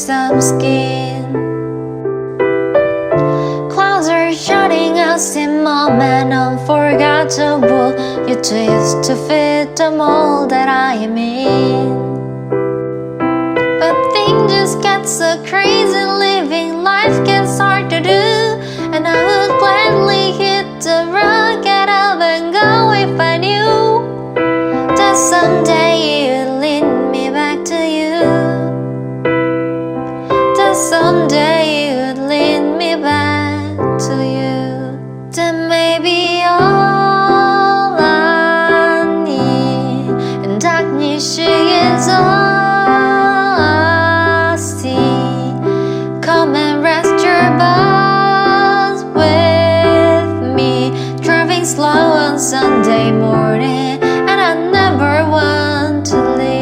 some skin. Clouds are shutting us in moment unforgettable. You twist to fit the mold that I am in. But things just get so crazy, living life gets hard to do. And I would gladly hit the road, get up and go if I knew that someday you'd lead me back to you. That someday you'd lead me back to you. That may be all I need, and darkness she is all I see. Come and rest your bones with me, driving slow on Sunday morning, and I never want to leave.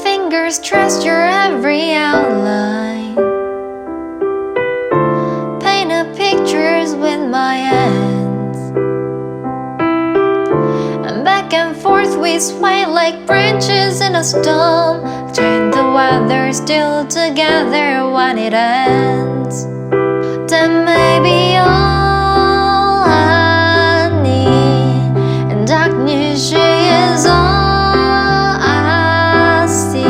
Fingers trace your every outline, paint up pictures with my hands, and back and forth we sway like branches in a storm. Turn the weather still together when it ends. That may be all I need, and darkness she is all I see.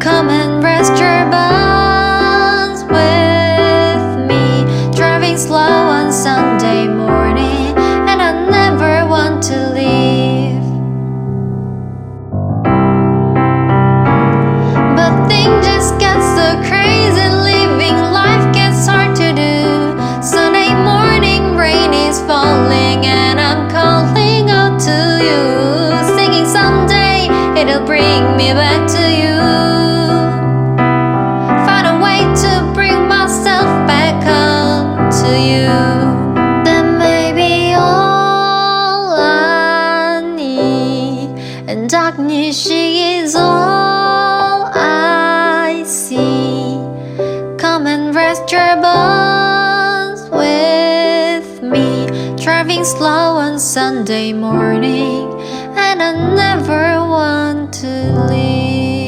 Come and rest your bones with me, driving slow on Sunday morning, and I never want to leave. But things just get so crazy, living life gets hard to do. Sunday morning, rain is falling, and I'm calling out to you, singing someday it'll bring me back to you. Find a way to bring myself back home to you. That may be all I need, and darkness she is all I see. Come and rest your bones with me, driving slow on Sunday morning, and I never want to leave.